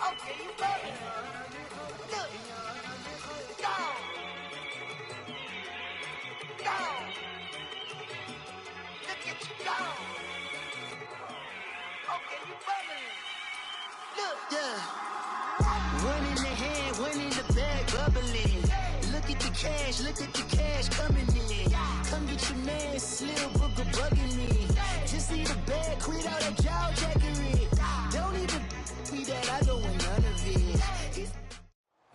Okay, you got it. Look. Go. Go. Look at you go. Okay, you bumming. Look. Yeah. One in the hand, one in the bag, bubbling. Look at the cash coming in. Come get your man, Slim Booker bugging me. Just need a bag, quit all that jaw jackery. Don't even be that, I don't want none of it.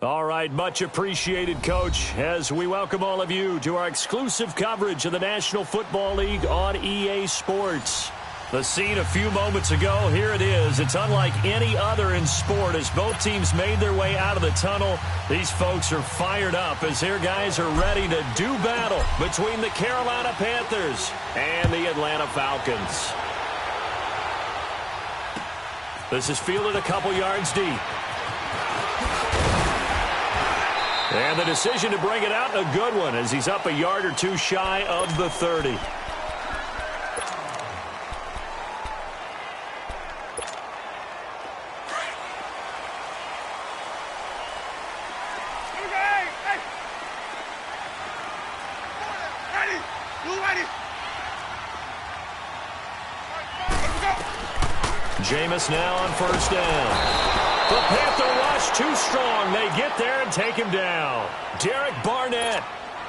All right, much appreciated, Coach, as we welcome all of you to our exclusive coverage of the National Football League on EA Sports. The scene a few moments ago, here it is. It's unlike any other in sport as both teams made their way out of the tunnel. These folks are fired up as their guys are ready to do battle between the Carolina Panthers and the Atlanta Falcons. This is fielded a couple yards deep. And the decision to bring it out, a good one, as he's up a yard or two shy of the 30. Jameis now on first down. The Panther rush too strong. They get there and take him down. Derek Barnett,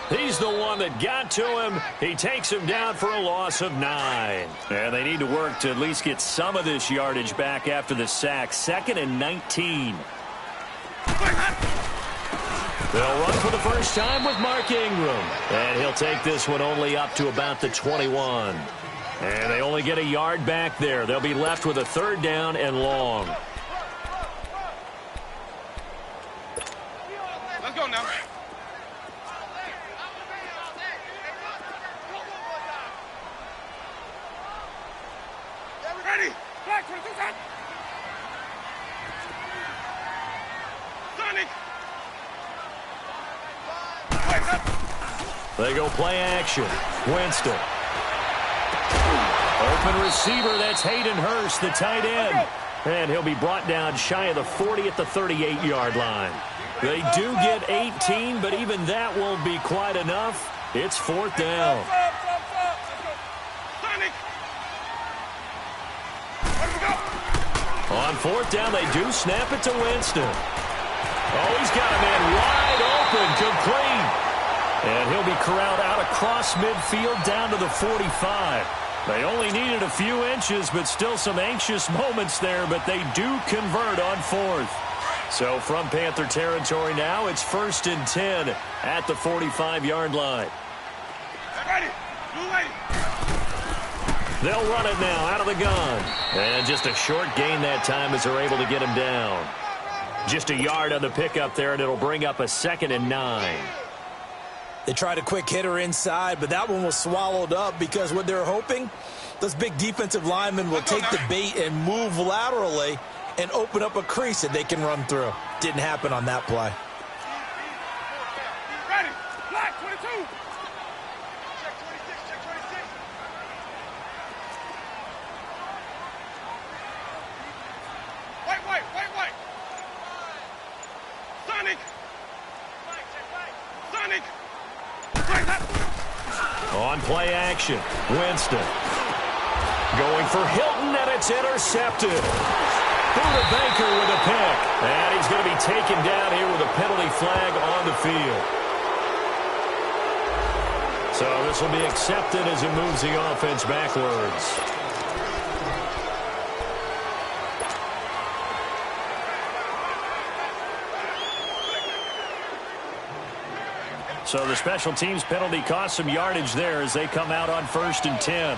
he's the one that got to him. He takes him down for a loss of 9. And they need to work to at least get some of this yardage back after the sack. 2nd and 19. They'll run for the first time with Mark Ingram. And he'll take this one only up to about the 21. And they only get a yard back there. They'll be left with a 3rd down and long. Let's go now. Ready? Black 22 time. Sonic. They go play action. Winston. Open receiver, that's Hayden Hurst, the tight end. And he'll be brought down shy of the 40 at the 38-yard line. They do get 18, but even that won't be quite enough. It's 4th down. On 4th down, they do snap it to Winston. Oh, he's got a man wide open, complete. And he'll be corralled out across midfield down to the 45. They only needed a few inches, but still some anxious moments there, but they do convert on 4th. So from Panther territory now, it's 1st and 10 at the 45-yard line. They'll run it now out of the gun. And just a short gain that time as they're able to get him down. Just a yard on the pickup there, and it'll bring up a 2nd and 9. They tried a quick hitter inside, but that one was swallowed up because what they're hoping, those big defensive linemen will take the bait and move laterally and open up a crease that they can run through. Didn't happen on that play. Ready? Black 22. Check 26, check 26. White. Sonic. Sonic. On play action, Winston. Going for Hilton, and it's intercepted. Buda Baker with a pick. And he's going to be taken down here with a penalty flag on the field. So this will be accepted as it moves the offense backwards. So the special teams penalty cost some yardage there as they come out on 1st and 10.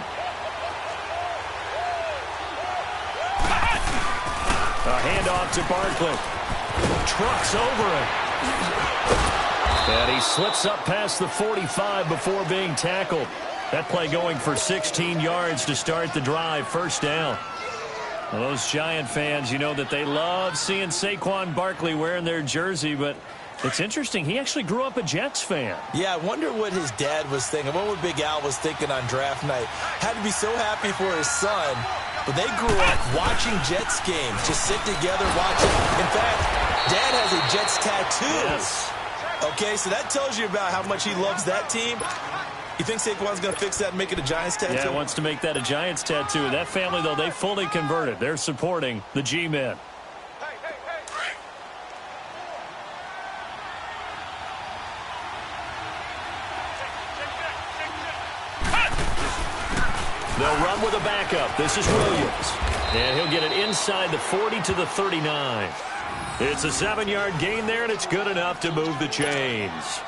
A handoff to Barkley. Trucks over it. And he slips up past the 45 before being tackled. That play going for 16 yards to start the drive. 1st down. Well, those Giant fans, you know that they love seeing Saquon Barkley wearing their jersey, but it's interesting. He actually grew up a Jets fan. Yeah, I wonder what his dad was thinking. What Big Al was thinking on draft night. Had to be so happy for his son but they grew up watching Jets games. Just sit together, watching. In fact, Dad has a Jets tattoo. Yes. Okay, so that tells you about how much he loves that team. You think Saquon's going to fix that and make it a Giants tattoo? Yeah, he wants to make that a Giants tattoo. That family, though, they fully converted. They're supporting the G-Men. They'll run with a backup. This is Williams. And he'll get it inside the 40 to the 39. It's a 7-yard gain there, and it's good enough to move the chains.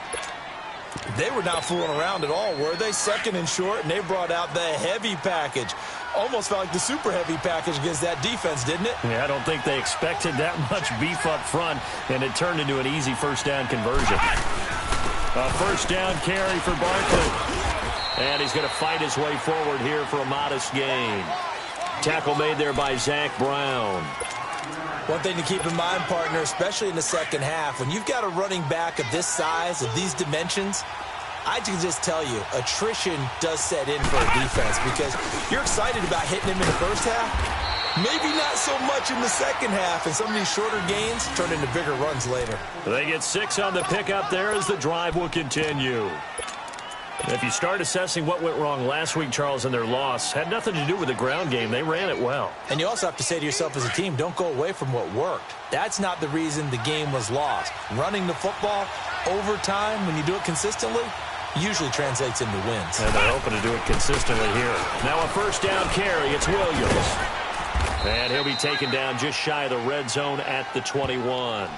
They were not fooling around at all, were they? Second and short, and they brought out the heavy package. Almost felt like the super heavy package against that defense, didn't it? Yeah, I don't think they expected that much beef up front, and it turned into an easy first down conversion. A first down carry for Barkley. And he's going to fight his way forward here for a modest gain. Tackle made there by Zach Brown. One thing to keep in mind, partner, especially in the second half, when you've got a running back of this size, of these dimensions, I can just tell you, attrition does set in for a defense because you're excited about hitting him in the first half. Maybe not so much in the second half, and some of these shorter gains turn into bigger runs later. They get 6 on the pickup there as the drive will continue. If you start assessing what went wrong last week, Charles, in their loss, had nothing to do with the ground game. They ran it well. And you also have to say to yourself as a team, don't go away from what worked. That's not the reason the game was lost. Running the football over time, when you do it consistently, usually translates into wins. And they're hoping to do it consistently here. Now a first down carry. It's Williams. And he'll be taken down just shy of the red zone at the 21.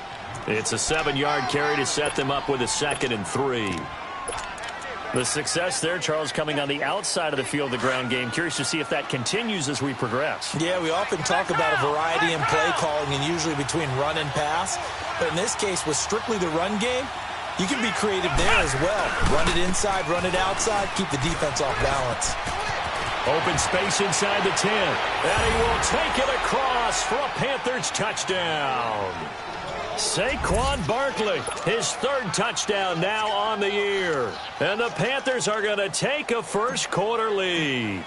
It's a 7-yard carry to set them up with a 2nd and 3. The success there, Charles, coming on the outside of the field, the ground game. Curious to see if that continues as we progress. Yeah, we often talk about a variety in play calling and usually between run and pass. But in this case, with strictly the run game, you can be creative there as well. Run it inside, run it outside, keep the defense off balance. Open space inside the 10. And he will take it across for a Panthers touchdown. Saquon Barkley, his 3rd touchdown now on the year. And the Panthers are going to take a first quarter lead.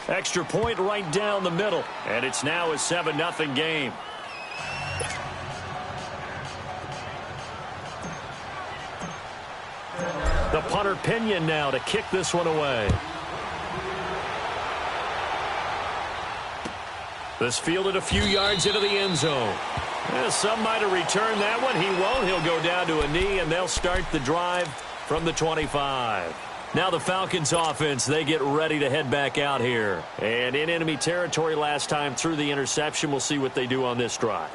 Extra point right down the middle. And it's now a 7-0 game. The punter Pinion now to kick this one away. This fielded a few yards into the end zone. Some might have returned that one. He won't. He'll go down to a knee, and they'll start the drive from the 25. Now the Falcons offense, they get ready to head back out here. And in enemy territory last time through the interception. We'll see what they do on this drive.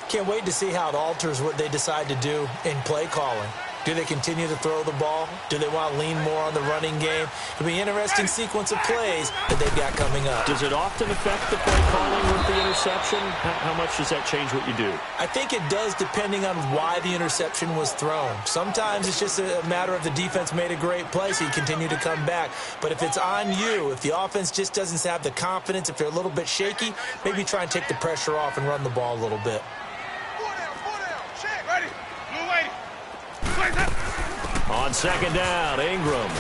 Can't wait to see how it alters what they decide to do in play calling. Do they continue to throw the ball? Do they want to lean more on the running game? It'll be an interesting sequence of plays that they've got coming up. Does it often affect the play calling with the interception? How much does that change what you do? I think it does depending on why the interception was thrown. Sometimes it's just a matter of the defense made a great play, so you continue to come back. But if it's on you, if the offense just doesn't have the confidence, if they're a little bit shaky, maybe try and take the pressure off and run the ball a little bit. On 2nd down, Ingram.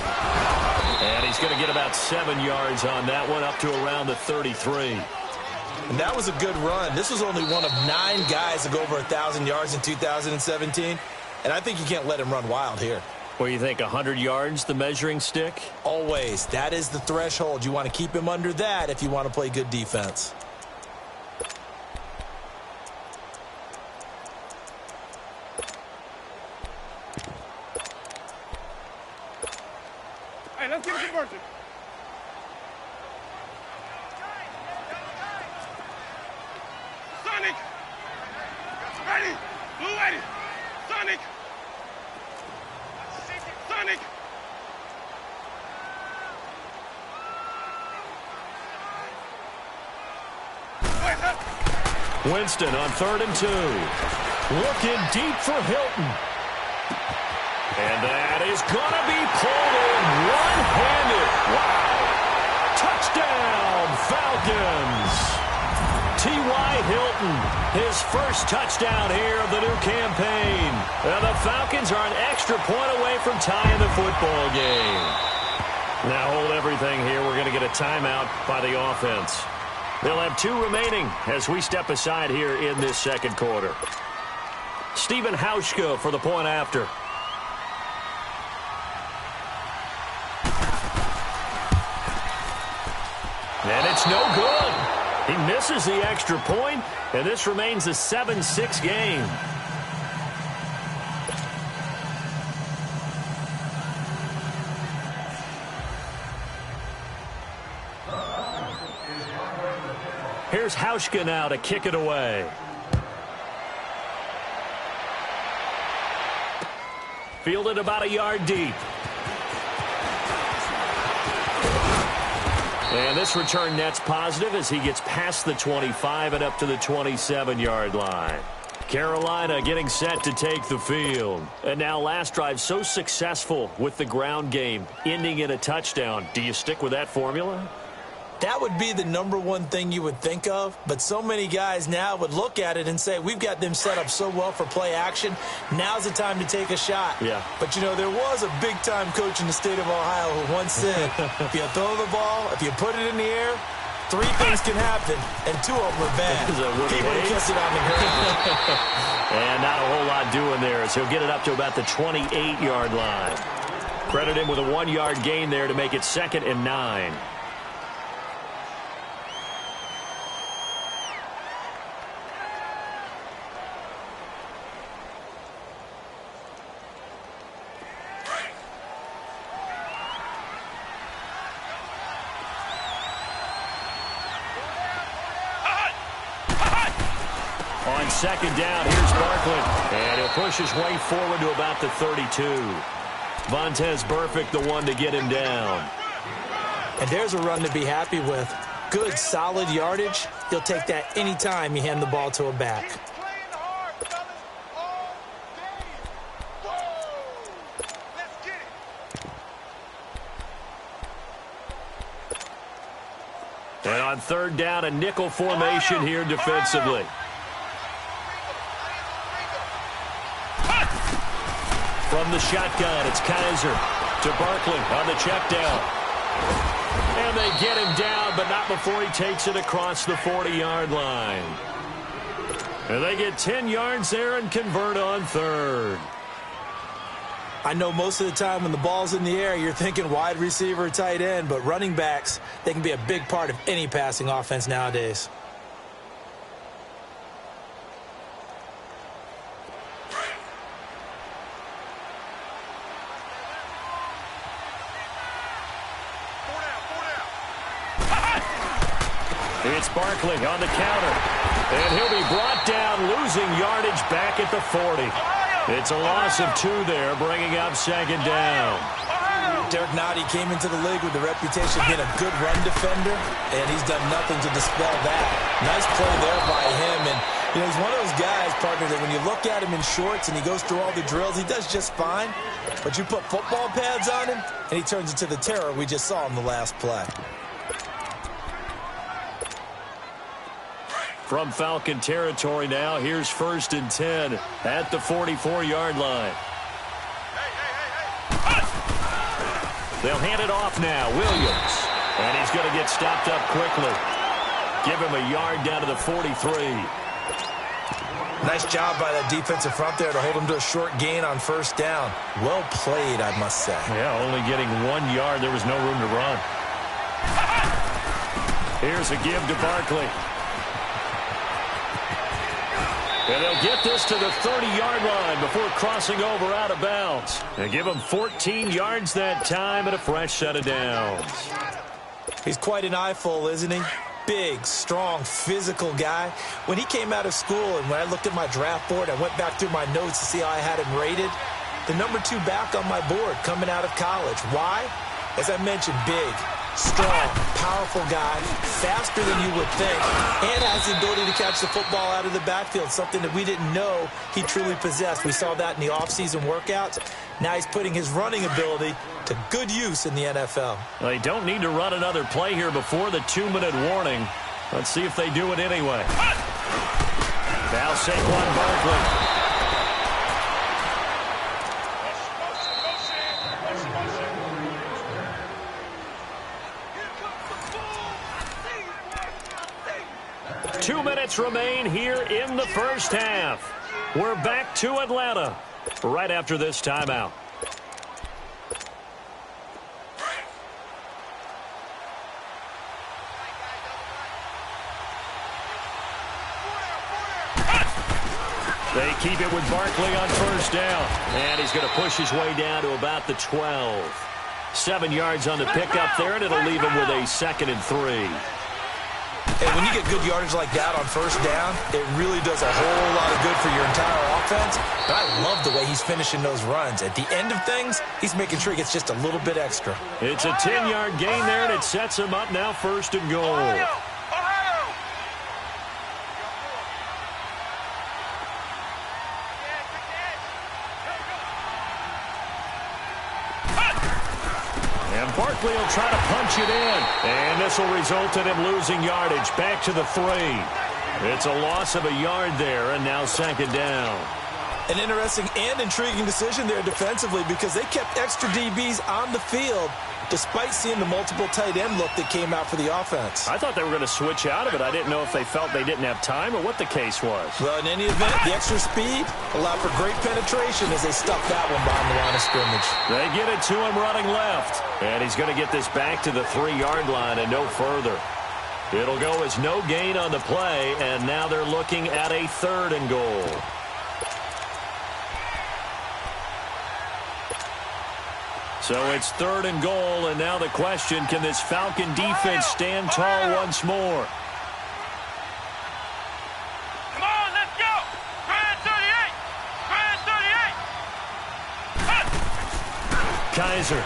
And he's going to get about 7 yards on that one, up to around the 33. And that was a good run. This was only one of 9 guys to go over 1,000 yards in 2017. And I think you can't let him run wild here. Well, you think 100 yards, the measuring stick? Always. That is the threshold. You want to keep him under that if you want to play good defense. Hey, let's get it converted. Sonic! Ready! Blue ready! Sonic! Sonic! Winston on 3rd and 2. Looking deep for Hilton. And that is going to be pulled in one-handed. Wow. Touchdown, Falcons. T.Y. Hilton, his first touchdown here of the new campaign. And the Falcons are an extra point away from tying the football game. Now hold everything here. We're going to get a timeout by the offense. They'll have 2 remaining as we step aside here in this second quarter. Stephen Hauschka for the point after. And it's no good. He misses the extra point, and this remains a 7-6 game. Here's Hauschka now to kick it away. Fielded about a yard deep. And this return net's positive as he gets past the 25 and up to the 27-yard line. Carolina getting set to take the field. And now last drive so successful with the ground game, ending in a touchdown. Do you stick with that formula? That would be the number one thing you would think of, but so many guys now would look at it and say, we've got them set up so well for play action, now's the time to take a shot. Yeah. But, you know, there was a big-time coach in the state of Ohio who once said, if you throw the ball, if you put it in the air, 3 things can happen, and 2 of them are bad. He would have kept it on the ground. And not a whole lot doing there as he'll get it up to about the 28-yard line. Credit him with a 1-yard gain there to make it 2nd and 9. On 2nd down, here's Barkley. And he'll push his way forward to about the 32. Vontaze Burfict, the one to get him down. And there's a run to be happy with. Good, solid yardage. He'll take that any time you hand the ball to a back. And on 3rd down, a nickel formation here defensively. From the shotgun, it's Kaiser to Barkley on the check down. And they get him down, but not before he takes it across the 40-yard line. And they get 10 yards there and convert on 3rd. I know most of the time when the ball's in the air, you're thinking wide receiver, tight end, but running backs, they can be a big part of any passing offense nowadays. It's Barkley on the counter. And he'll be brought down, losing yardage back at the 40. It's a loss of 2 there, bringing up 2nd down. Derek Nottie came into the league with the reputation of being a good run defender, and he's done nothing to dispel that. Nice play there by him. And, you know, he's one of those guys, partner, that when you look at him in shorts and he goes through all the drills, he does just fine. But you put football pads on him, and he turns into the terror we just saw in the last play. From Falcon territory now, here's 1st and 10 at the 44-yard line. They'll hand it off now. Williams. And he's going to get stopped up quickly. Give him a yard down to the 43. Nice job by that defensive front there to hold him to a short gain on 1st down. Well played, I must say. Yeah, only getting 1 yard. There was no room to run. Here's a give to Barkley. And they'll get this to the 30-yard line before crossing over out of bounds. They give him 14 yards that time and a fresh set of downs. He's quite an eyeful, isn't he? Big, strong, physical guy. When he came out of school and when I looked at my draft board, I went back through my notes to see how I had him rated. The number 2 back on my board coming out of college. Why? As I mentioned, big, strong, powerful guy, faster than you would think, and has the ability to catch the football out of the backfield, something that we didn't know he truly possessed. We saw that in the offseason workouts. Now he's putting his running ability to good use in the NFL. They don't need to run another play here before the 2-minute warning. Let's see if they do it anyway. Now Saquon Barkley. 2 minutes remain here in the first half. We're back to Atlanta right after this timeout. They keep it with Barkley on first down. And he's going to push his way down to about the 12. 7 yards on the pickup there, and it'll leave him with a 2nd and 3. And when you get good yardage like that on first down, it really does a whole lot of good for your entire offense. But I love the way he's finishing those runs. At the end of things, he's making sure he gets just a little bit extra. It's a 10-yard gain there, and it sets him up now 1st and goal. Barkley will try to punch it in. And this will result in him losing yardage back to the 3. It's a loss of a yard there, and now 2nd down. An interesting and intriguing decision there defensively because they kept extra DBs on the field despite seeing the multiple tight end look that came out for the offense. I thought they were going to switch out of it. I didn't know if they felt they didn't have time or what the case was. Well, in any event, the extra speed allowed for great penetration as they stuffed that one behind the line of scrimmage. They get it to him running left. And he's going to get this back to the 3-yard line and no further. It'll go as no gain on the play, and now they're looking at a 3rd and goal. So it's 3rd and goal, and now the question, can this Falcon defense stand tall once more? Come on, let's go! Grand 38! Grand 38! Kaiser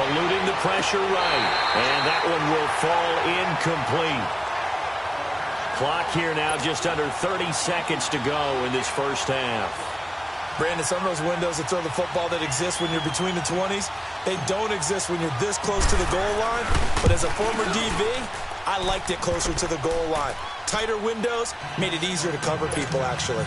eluding the pressure right, and that one will fall incomplete. Clock here now just under 30 seconds to go in this first half. Brandon, some of those windows to throw the football that exist when you're between the 20s, they don't exist when you're this close to the goal line. But as a former DB, I liked it closer to the goal line. Tighter windows made it easier to cover people, actually.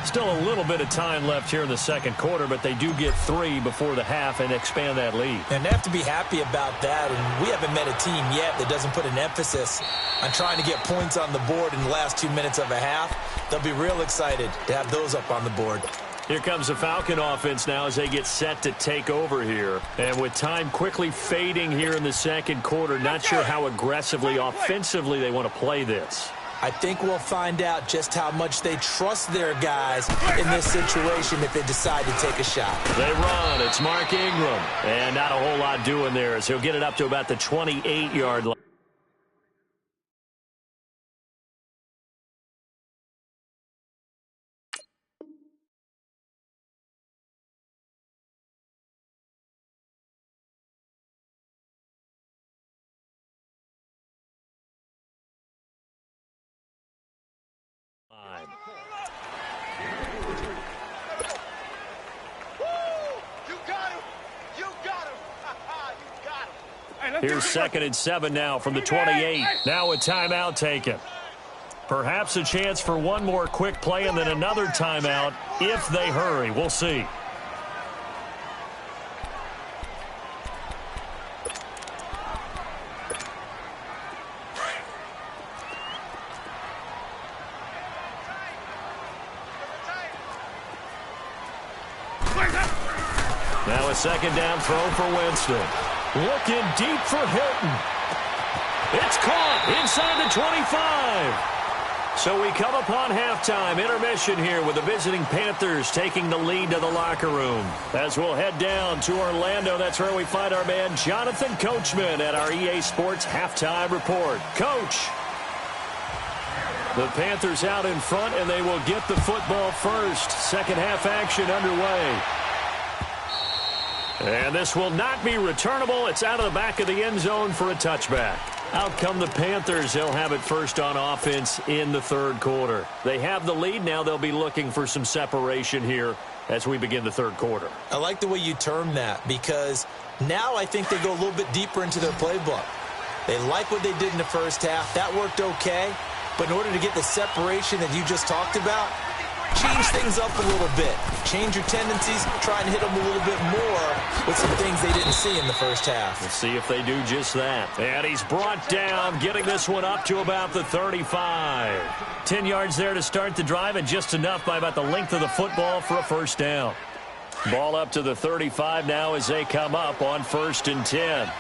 Still a little bit of time left here in the 2nd quarter, but they do get 3 before the half and expand that lead. And they have to be happy about that. And we haven't met a team yet that doesn't put an emphasis on trying to get points on the board in the last 2 minutes of a half. They'll be real excited to have those up on the board. Here comes the Falcon offense now as they get set to take over here. And with time quickly fading here in the 2nd quarter, not sure how aggressively, offensively they want to play this. I think we'll find out just how much they trust their guys in this situation if they decide to take a shot. They run. It's Mark Ingram. And not a whole lot doing there as he'll get it up to about the 28-yard line. Here's 2nd and 7 now from the 28. Now a timeout taken. Perhaps a chance for one more quick play and then another timeout if they hurry. We'll see. Now a 2nd down throw for Winston. Looking deep for Hilton. It's caught inside the 25. So we come upon halftime intermission here with the visiting Panthers taking the lead to the locker room. As we'll head down to Orlando, that's where we find our man Jonathan Coachman at our EA Sports Halftime Report. Coach. The Panthers out in front, and they will get the football first. 2nd half action underway. And this will not be returnable. It's out of the back of the end zone for a touchback. Out come the Panthers. They'll have it first on offense in the 3rd quarter. They have the lead. Now they'll be looking for some separation here as we begin the 3rd quarter. I like the way you term that because now I think they go a little bit deeper into their playbook. They like what they did in the first half. That worked okay. But in order to get the separation that you just talked about, change things up a little bit. Change your tendencies, try and hit them a little bit more with some things they didn't see in the first half. We'll see if they do just that. And he's brought down, getting this one up to about the 35. 10 yards there to start the drive, and just enough by about the length of the football for a first down. Ball up to the 35 now as they come up on 1st and 10.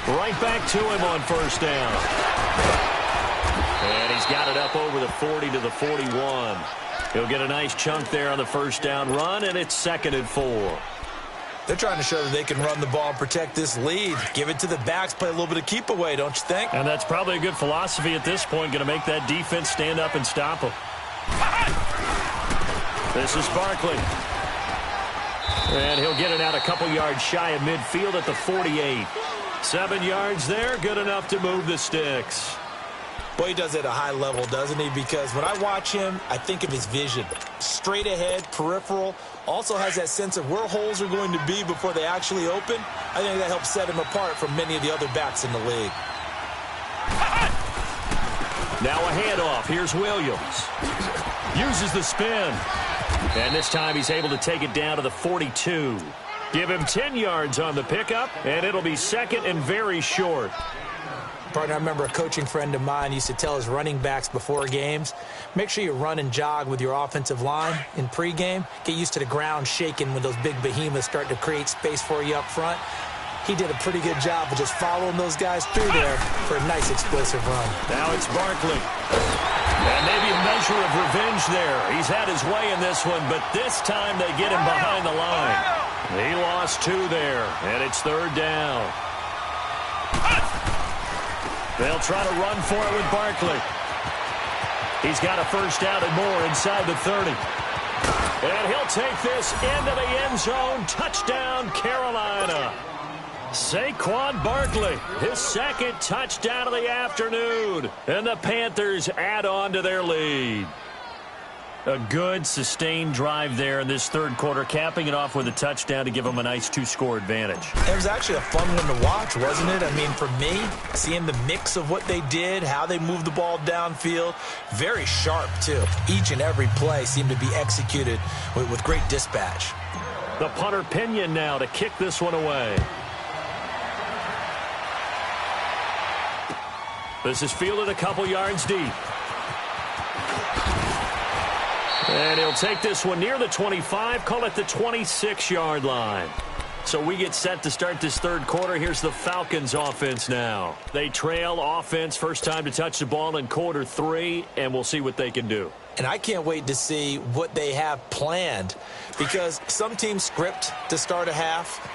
Right back to him on 1st down. And he's got it up over the 40 to the 41. He'll get a nice chunk there on the 1st down run, and it's 2nd and 4. They're trying to show that they can run the ball and protect this lead. Give it to the backs, play a little bit of keep away, don't you think? And that's probably a good philosophy at this point, going to make that defense stand up and stop them. This is Barkley. And he'll get it out a couple yards shy of midfield at the 48. 7 yards there, good enough to move the sticks. Boy, he does it at a high level, doesn't he? Because when I watch him, I think of his vision. Straight ahead, peripheral. Also has that sense of where holes are going to be before they actually open. I think that helps set him apart from many of the other backs in the league. Now a handoff. Here's Williams. Uses the spin. And this time he's able to take it down to the 42. Give him 10 yards on the pickup, and it'll be 2nd and very short. Partner, I remember a coaching friend of mine used to tell his running backs before games, make sure you run and jog with your offensive line in pregame. Get used to the ground shaking when those big behemoths start to create space for you up front. He did a pretty good job of just following those guys through there for a nice explosive run. Now it's Barkley. And maybe a measure of revenge there. He's had his way in this one, but this time they get him behind the line. He lost 2 there, and it's 3rd down. They'll try to run for it with Barkley. He's got a 1st down and more inside the 30. And he'll take this into the end zone. Touchdown, Carolina. Saquon Barkley, his 2nd touchdown of the afternoon. And the Panthers add on to their lead. A good, sustained drive there in this 3rd quarter, capping it off with a touchdown to give them a nice 2-score advantage. It was actually a fun one to watch, wasn't it? I mean, for me, seeing the mix of what they did, how they moved the ball downfield, very sharp, too. Each and every play seemed to be executed with great dispatch. The punter Pinion now to kick this one away. This is fielded a couple yards deep. And he'll take this one near the 25, call it the 26-yard line. So we get set to start this 3rd quarter. Here's the Falcons offense now. They trail offense, first time to touch the ball in quarter 3, and we'll see what they can do. And I can't wait to see what they have planned, because some teams script to start a half.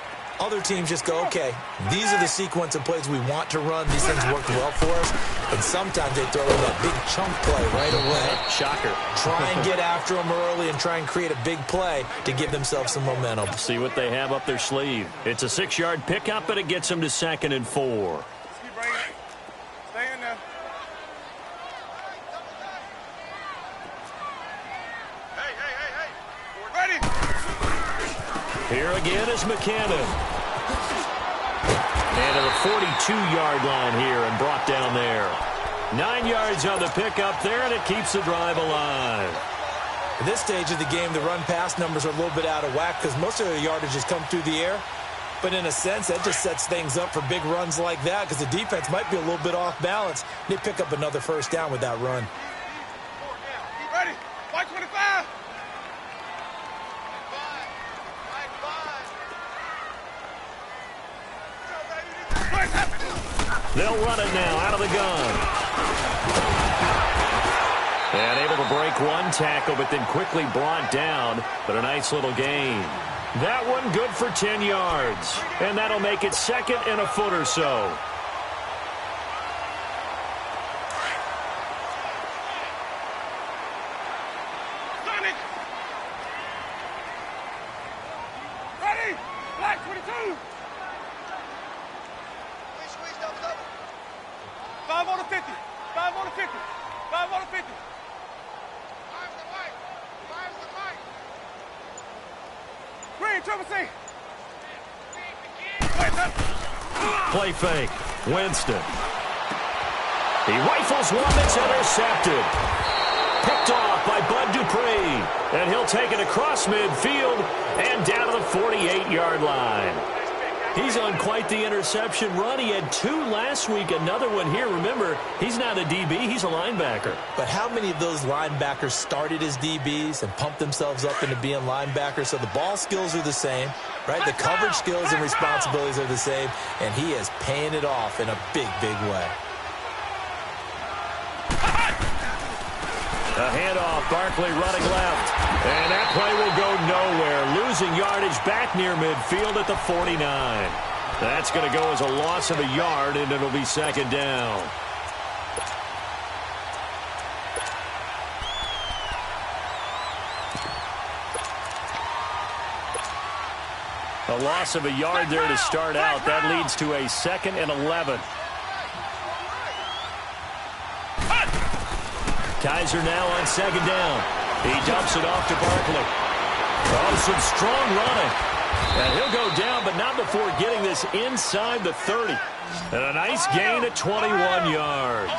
Other teams just go, okay, these are the sequence of plays we want to run. These things worked well for us. And sometimes they throw in that big chunk play right away. Shocker. Try and get after them early and try and create a big play to give themselves some momentum. See what they have up their sleeve. It's a 6-yard pickup, but it gets them to 2nd and 4. Keep bringing it. Stay in there. Hey. Ready. Here again is McKinnon. And to the 42-yard line here and brought down there. 9 yards on the pickup there, and it keeps the drive alive. At this stage of the game, the run-pass numbers are a little bit out of whack because most of the yardage has come through the air. But in a sense, that just sets things up for big runs like that because the defense might be a little bit off balance. They pick up another 1st down with that run. Ready. White 25. They'll run it now out of the gun. And able to break one tackle, but then quickly brought down. But a nice little gain. That one good for 10 yards. And that'll make it 2nd and a foot or so. Sonic. Ready. Black 22. 5 on the 50. 5 on the 50. 5 on the 50. Green. trouble, see. Play fake. Winston. He rifles one that's intercepted. Picked off by Bud Dupree. And he'll take it across midfield and down to the 48-yard line. He's on quite the interception run. He had 2 last week, another one here. Remember, he's not a DB, he's a linebacker. But how many of those linebackers started as DBs and pumped themselves up into being linebackers? So the ball skills are the same, right? The coverage skills and responsibilities are the same, and he is paying it off in a big, big way. A handoff, Barkley running left. And that play will go nowhere. Losing yardage back near midfield at the 49. That's going to go as a loss of a yard, and it'll be second down. A loss of a yard there to start out. That leads to a 2nd and 11. Kaiser now on second down. He dumps it off to Barkley. Oh, some strong running. And he'll go down, but not before getting this inside the 30. And a nice gain at 21 yards.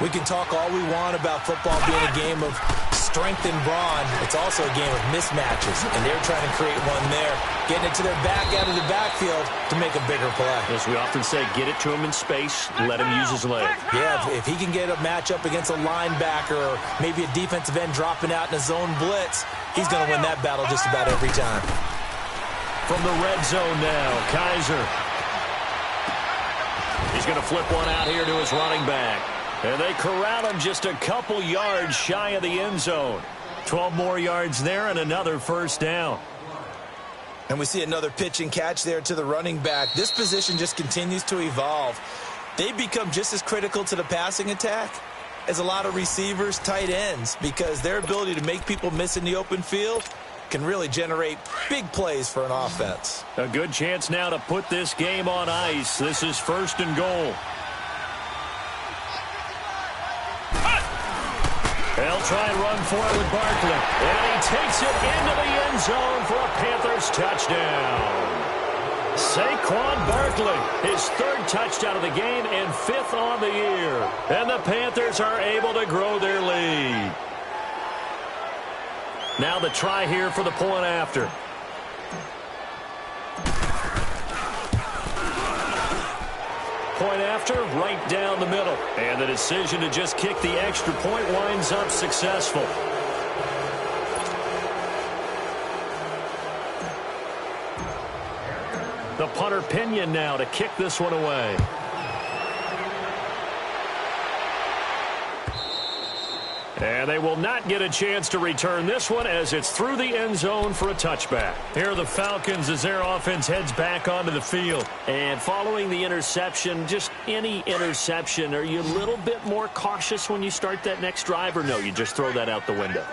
We can talk all we want about football being a game of strength and brawn. It's also a game of mismatches, and they're trying to create one there, getting it to their back out of the backfield to make a bigger play. As we often say, get it to him in space, let him use his leg. Yeah, if he can get a matchup against a linebacker or maybe a defensive end dropping out in a zone blitz, he's going to win that battle just about every time. From the red zone now, Kaiser. He's going to flip one out here to his running back. And they corral him just a couple yards shy of the end zone. 12 more yards there and another first down. And we see another pitch and catch there to the running back. This position just continues to evolve. They become just as critical to the passing attack as a lot of receivers, tight ends, because their ability to make people miss in the open field can really generate big plays for an offense. A good chance now to put this game on ice. This is 1st and goal. They'll try and run for it with Barkley. And he takes it into the end zone for a Panthers touchdown. Saquon Barkley, his 3rd touchdown of the game and 5th on the year. And the Panthers are able to grow their lead. Now the try here for the point after. Point after, right down the middle. And the decision to just kick the extra point winds up successful. The punter Pinion now to kick this one away. And they will not get a chance to return this one as it's through the end zone for a touchback. Here are the Falcons as their offense heads back onto the field. And following the interception, just any interception, are you a little bit more cautious when you start that next drive, or no, you just throw that out the window?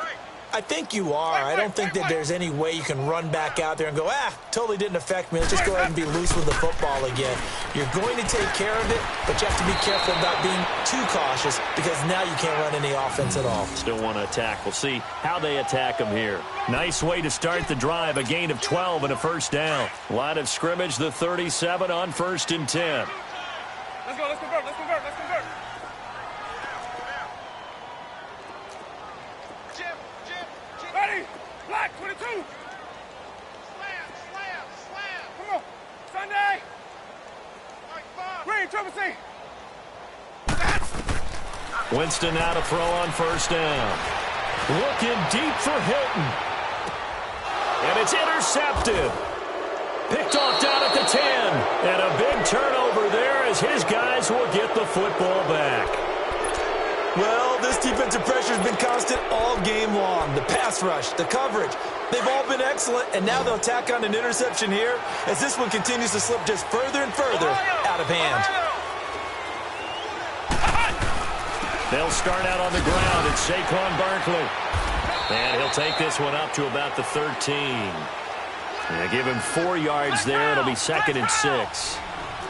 I think you are. I don't think that there's any way you can run back out there and go, totally didn't affect me. Let's just go ahead and be loose with the football again. You're going to take care of it, but you have to be careful about being too cautious because now you can't run any offense at all. Still want to attack. We'll see how they attack them here. Nice way to start the drive. A gain of 12 and a first down. Line of scrimmage, the 37 on 1st and 10. Let's go, let's convert, let's convert, let's convert. Ready? Black, 22. Slam, slam, slam. Come on. Sunday. Green, triple C. Winston now to throw on first down. Looking deep for Hilton. And it's intercepted. Picked off down at the 10. And a big turnover there as his guys will get the football back. Well, this defensive pressure has been constant all game long. The pass rush, the coverage, they've all been excellent, and now they'll tack on an interception here as this one continues to slip just further and further out of hand. They'll start out on the ground. It's Saquon Barkley. And he'll take this one up to about the 13. And give him 4 yards there. It'll be 2nd and 6.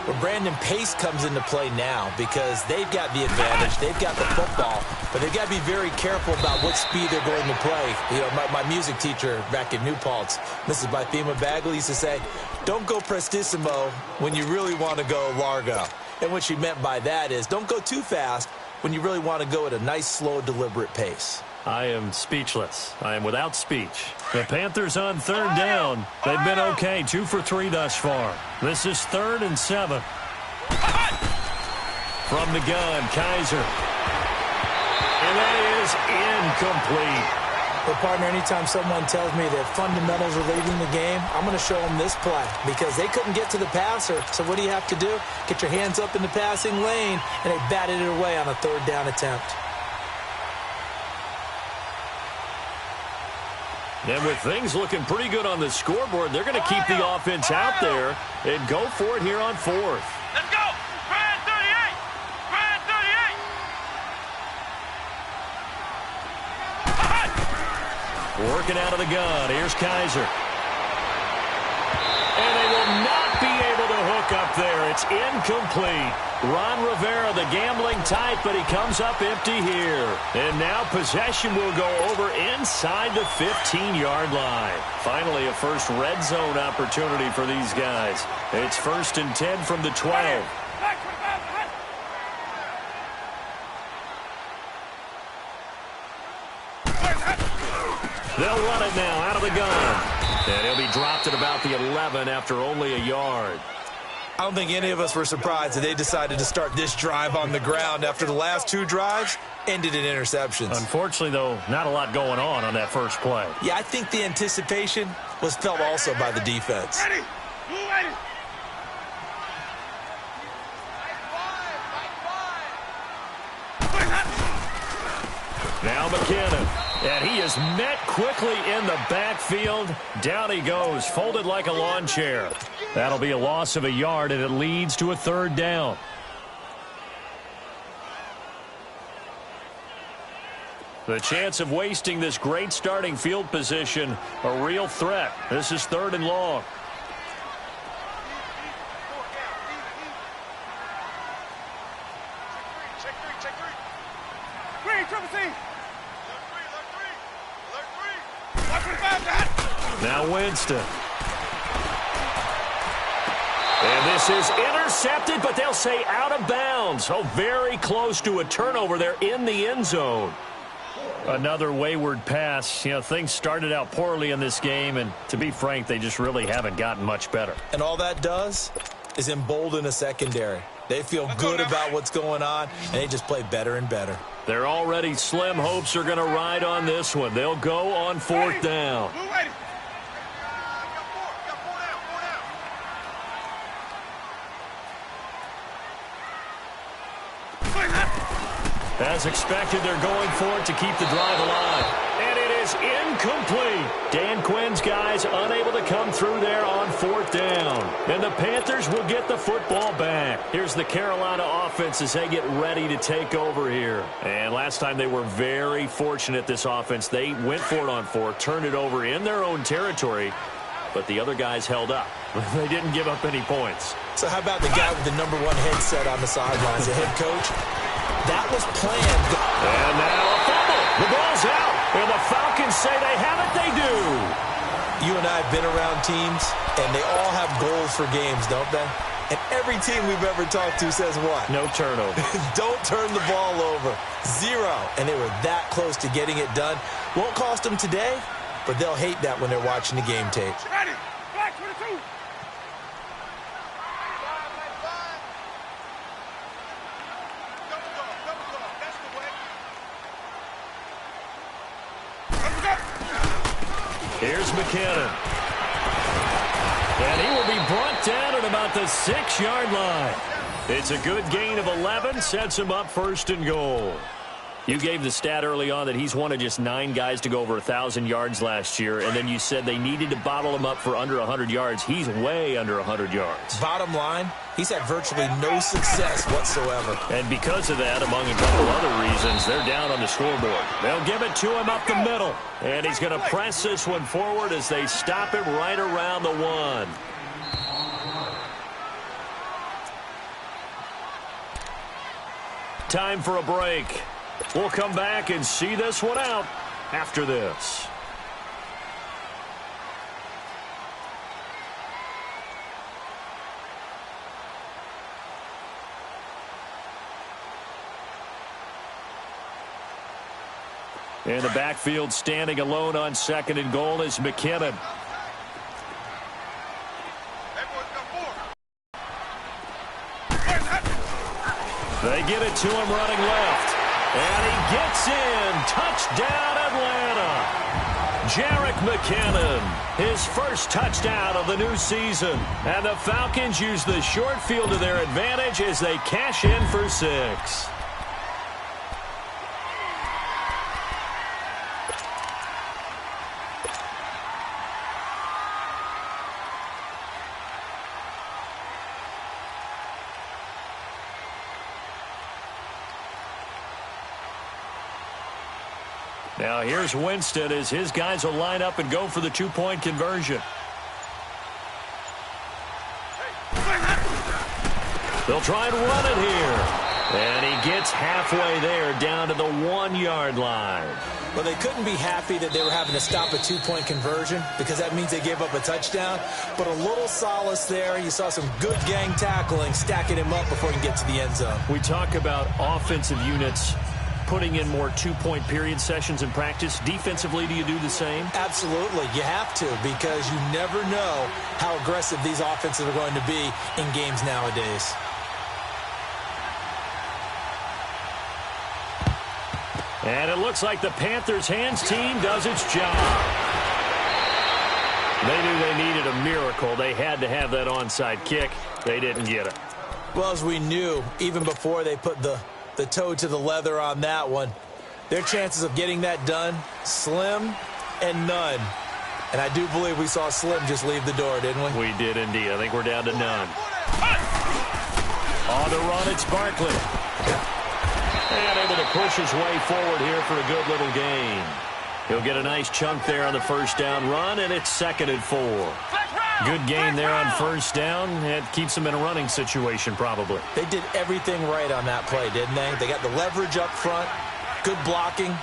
But Brandon, pace comes into play now because they've got the advantage. They've got the football, but they've got to be very careful about what speed they're going to play. You know, my music teacher back in New Paltz, Mrs. Bythema Bagley, used to say, don't go prestissimo when you really want to go largo. And what she meant by that is don't go too fast when you really want to go at a nice, slow, deliberate pace. I am speechless. I am without speech. The Panthers on third down. They've been okay, 2 for 3 thus far. This is 3rd and 7. From the gun, Kaiser. And that is incomplete. Well, partner, anytime someone tells me that fundamentals are leading the game, I'm going to show them this play because they couldn't get to the passer. So what do you have to do? Get your hands up in the passing lane, and they batted it away on a 3rd down attempt. And with things looking pretty good on the scoreboard, they're going to keep the offense out there and go for it here on 4th. Let's go! Brand 38! Brand 38! Working out of the gun. Here's Kaiser. And they will not be able to hook up there. It's incomplete. Ron Rivera, the gambling type, but he comes up empty here. And now possession will go over inside the 15-yard line. Finally, a first red zone opportunity for these guys. It's 1st and 10 from the 12. They'll run it now out of the gun. And he'll be dropped at about the 11 after only a yard. I don't think any of us were surprised that they decided to start this drive on the ground after the last 2 drives ended in interceptions. Unfortunately, though, not a lot going on that first play. Yeah, I think the anticipation was felt also by the defense. Ready! Ready! Now McKinnon. And he is met quickly in the backfield. Down he goes, folded like a lawn chair. That'll be a loss of a yard, and it leads to a 3rd down. The chance of wasting this great starting field position, a real threat. This is 3rd and long. Check three. Green, triple C. Now Winston. And this is intercepted, but they'll say out of bounds. Oh, very close to a turnover there in the end zone. Another wayward pass. You know, things started out poorly in this game, and to be frank, they just really haven't gotten much better. And all that does is embolden a secondary. They feel good about what's going on, and they just play better and better. Their already slim hopes are going to ride on this one. They'll go on 4th down. As expected, they're going for it to keep the drive alive. And it is incomplete. Dan Quinn's guys unable to come through there on 4th down. And the Panthers will get the football back. Here's the Carolina offense as they get ready to take over here. And last time they were very fortunate, this offense. They went for it on 4th, turned it over in their own territory, but the other guys held up. They didn't give up any points. So how about the guy with the #1 headset on the sidelines, the head coach? That was planned. And now a fumble. The ball's out. And the Falcons say they have it. They do. You and I have been around teams, and they all have goals for games, don't they? And every team we've ever talked to says what? No turnover. Don't turn the ball over. 0. And they were that close to getting it done. Won't cost them today, but they'll hate that when they're watching the game tape. Ready! Black 22! Here's McKinnon. And he will be brought down at about the 6-yard line. It's a good gain of 11, sets him up 1st and goal. You gave the stat early on that he's one of just 9 guys to go over 1,000 yards last year, and then you said they needed to bottle him up for under 100 yards. He's way under 100 yards. Bottom line, he's had virtually no success whatsoever. And because of that, among a couple other reasons, they're down on the scoreboard. They'll give it to him up the middle, and he's going to press this one forward as they stop him right around the 1. Time for a break. We'll come back and see this one out after this. In the backfield, standing alone on 2nd and goal is McKinnon. They get it to him running left. And he gets in. Touchdown, Atlanta. Jerick McKinnon, his first touchdown of the new season. And the Falcons use the short field to their advantage as they cash in for 6. Now here's Winston as his guys will line up and go for the 2-point conversion. They'll try and run it here. And he gets halfway there down to the 1-yard line. Well, they couldn't be happy that they were having to stop a 2-point conversion because that means they gave up a touchdown. But a little solace there. You saw some good gang tackling, stacking him up before he can get to the end zone. We talk about offensive units putting in more 2-point period sessions in practice. Defensively, do you do the same? Absolutely. You have to because you never know how aggressive these offenses are going to be in games nowadays. And it looks like the Panthers' hands team does its job. They knew they needed a miracle. They had to have that onside kick. They didn't get it. Well, as we knew, even before they put the toe to the leather on that one, their chances of getting that done, slim and none. And I do believe we saw Slim just leave the door, didn't we? We did indeed. I think we're down to none. On the run, it's Barkley. And able to push his way forward here for a good little gain. He'll get a nice chunk there on the first down run, and it's 2nd and 4. Good gain there on first down. It keeps them in a running situation probably. They did everything right on that play, didn't they? They got the leverage up front, good blocking,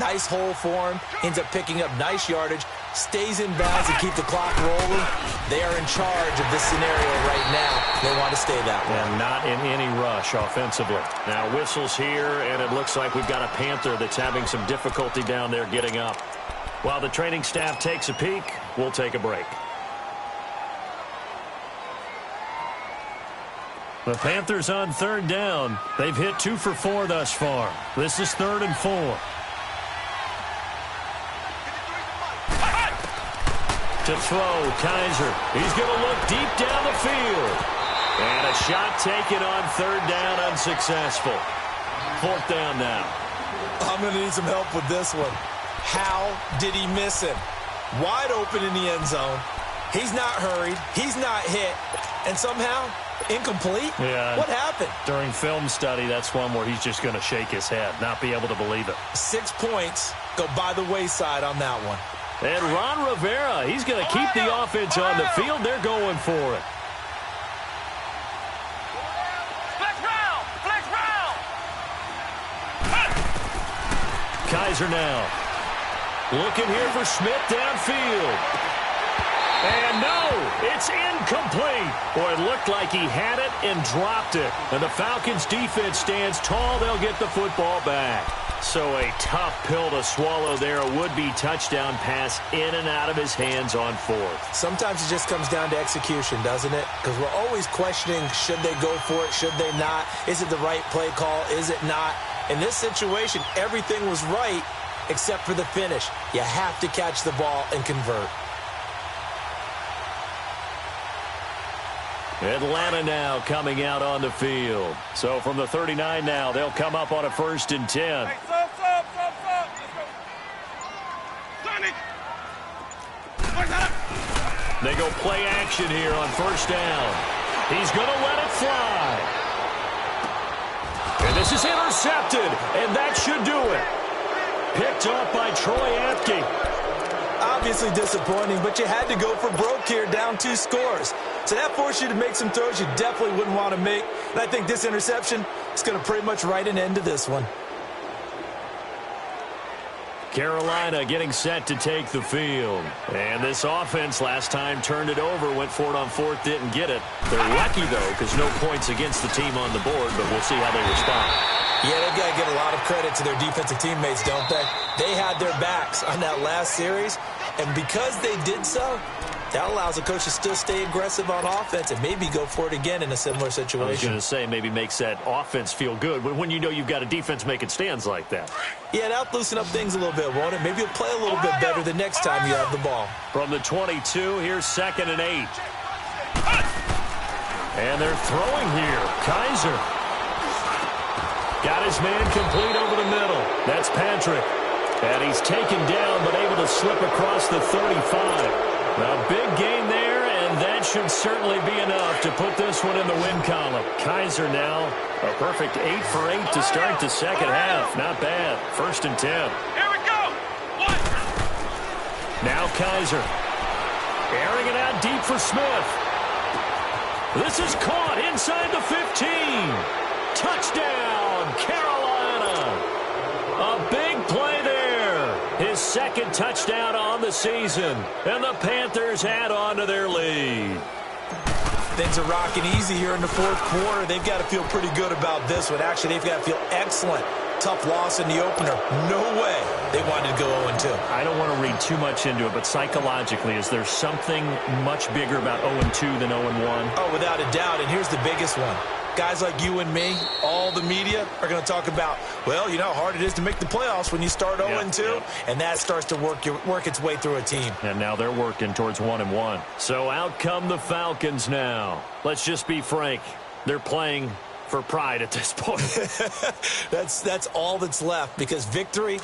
nice hole for him, ends up picking up nice yardage, stays in bounds to keep the clock rolling. They are in charge of this scenario right now. They want to stay that way. And not in any rush offensively. Now whistles here, and it looks like we've got a Panther that's having some difficulty down there getting up. While the training staff takes a peek, we'll take a break. The Panthers on 3rd down. They've hit 2 for 4 thus far. This is 3rd and 4. To throw, Kaiser. He's going to look deep down the field. And a shot taken on 3rd down, unsuccessful. 4th down now. I'm going to need some help with this one. How did he miss him? Wide open in the end zone. He's not hurried. He's not hit. And somehow, incomplete? Yeah. What happened? During film study, that's one where he's just going to shake his head, not be able to believe it. 6 points go by the wayside on that one. And Ron Rivera, he's going to keep the offense on the field. They're going for it. Kaiser now. Looking here for Smith downfield. And no, it's incomplete. Boy, it looked like he had it and dropped it. And the Falcons defense stands tall. They'll get the football back. So a tough pill to swallow there. A would-be touchdown pass in and out of his hands on 4th. Sometimes it just comes down to execution, doesn't it? Because we're always questioning, should they go for it, should they not? Is it the right play call, is it not? In this situation, everything was right except for the finish. You have to catch the ball and convert. Atlanta now coming out on the field. So from the 39 now, they'll come up on a 1st and 10. Hey, stop. Let's go. They go play action here on 1st down. He's going to let it fly. And this is intercepted, and that should do it. Picked up by Troy Apke. Obviously disappointing, but you had to go for broke here, down 2 scores. So that forced you to make some throws you definitely wouldn't want to make. And I think this interception It's going to pretty much write an end to this one. Carolina getting set to take the field. And this offense last time turned it over, went for it on fourth, didn't get it. They're lucky, though, because no points against the team on the board, but we'll see how they respond. Yeah, they've got to give a lot of credit to their defensive teammates, don't they? They had their backs on that last series, and because they did so, that allows the coach to still stay aggressive on offense and maybe go for it again in a similar situation. I was going to say, maybe makes that offense feel good when you know you've got a defense making stands like that. Yeah, that'll loosen up things a little bit, won't it? Maybe you'll play a little bit better the next time you have the ball. From the 22, here's 2nd and 8. And they're throwing here. Kaiser got his man complete over the middle. That's Patrick. And he's taken down, but able to slip across the 35. A big gain there, and that should certainly be enough to put this one in the win column. Kaiser now a perfect 8 for 8 to start the second half. Not bad. 1st and 10. Here we go. One. Now Kaiser. Airing it out deep for Smith. This is caught inside the 15. Touchdown, Carolina. A big play there. His 2nd touchdown on the season. And the Panthers add on to their lead. Things are rocking easy here in the 4th quarter. They've got to feel pretty good about this one. Actually, they've got to feel excellent. Tough loss in the opener. No way they wanted to go 0-2. I don't want to read too much into it, but psychologically, is there something much bigger about 0-2 than 0-1? Oh, without a doubt, and here's the biggest one. Guys like you and me, all the media, are going to talk about, well, you know how hard it is to make the playoffs when you start 0-2, and that starts to work its way through a team. And now they're working towards 1-1. So out come the Falcons now. Let's just be frank. They're playing for pride at this point. That's all that's left, because victory,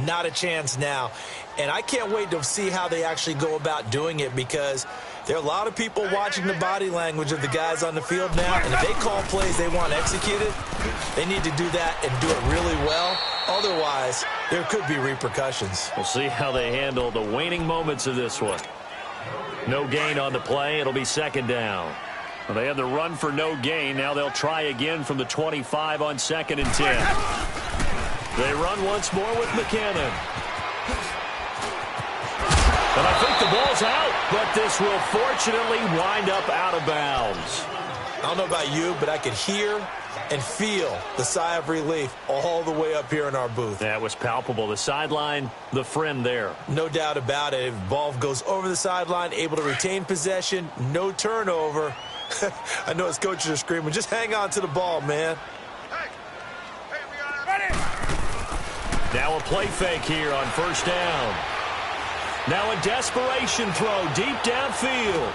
not a chance now. And I can't wait to see how they actually go about doing it, because there are a lot of people watching the body language of the guys on the field now, and if they call plays they want executed, they need to do that and do it really well. Otherwise, there could be repercussions. We'll see how they handle the waning moments of this one. No gain on the play. It'll be 2nd down. Well, they have the run for no gain. Now they'll try again from the 25 on 2nd and 10. They run once more with McKinnon. And I think the ball's out, but this will fortunately wind up out of bounds. I don't know about you, but I could hear and feel the sigh of relief all the way up here in our booth. That was palpable. The sideline, the friend there. No doubt about it. If the ball goes over the sideline, able to retain possession, no turnover. I know his coaches are screaming, just hang on to the ball, man. Hey, we got it. Ready. Now a play fake here on 1st down. Now a desperation throw deep downfield.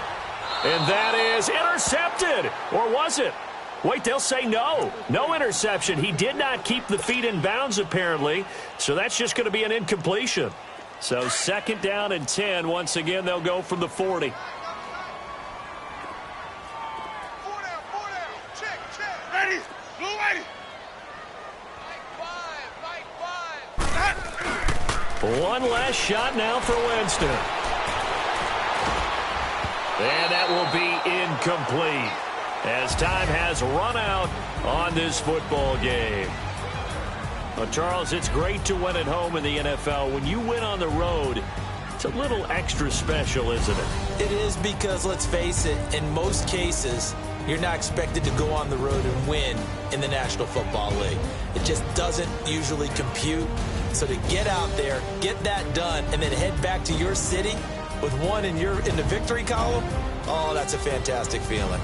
And that is intercepted. Or was it? Wait, they'll say no. No interception. He did not keep the feet in bounds, apparently. So that's just going to be an incompletion. So 2nd down and 10. Once again, they'll go from the 40. 4 down. Check. Ready. Blue ready. Fight 5. One last shot now for Winston. And that will be incomplete as time has run out on this football game. Well, Charles, it's great to win at home in the NFL. When you win on the road, it's a little extra special, isn't it? It is, because, let's face it, in most cases, you're not expected to go on the road and win in the National Football League. It just doesn't usually compute. So to get out there, get that done, and then head back to your city with one in the victory column, oh, that's a fantastic feeling.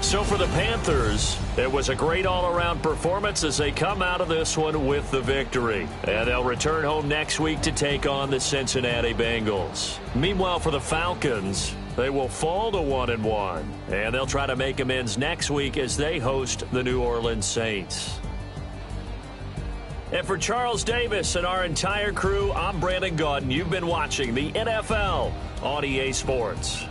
So for the Panthers, it was a great all-around performance as they come out of this one with the victory. And they'll return home next week to take on the Cincinnati Bengals. Meanwhile, for the Falcons, they will fall to 1-1. And they'll try to make amends next week as they host the New Orleans Saints. And for Charles Davis and our entire crew, I'm Brandon Gaudin. You've been watching the NFL on EA Sports.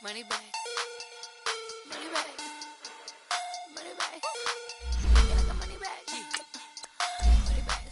Money bag. Money bag. Money bag. Yeah, like a money bag. Money bag.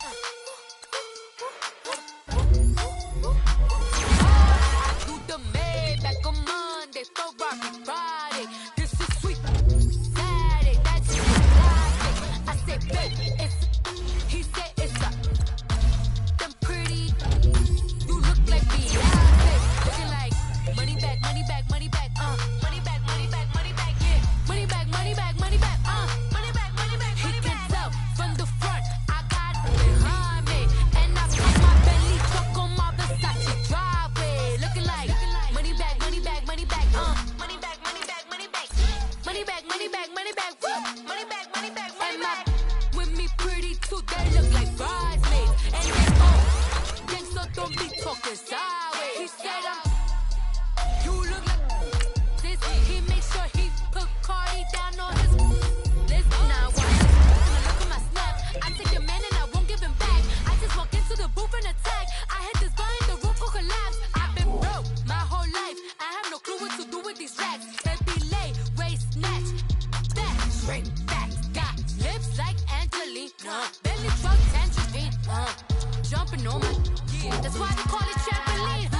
He said you look like this. He makes sure he put Cardi down on his list. Now why you gonna look at my snap? I take your man and I won't give him back. I just walk into the booth and attack. I hit this button, the roof will collapse. I've been broke my whole life. I have no clue what to do with these racks. Baby lay, waist snatch, that straight back. Got lips like Angelina, belly truck tangerine. Jumping on my, that's why they call it trampoline.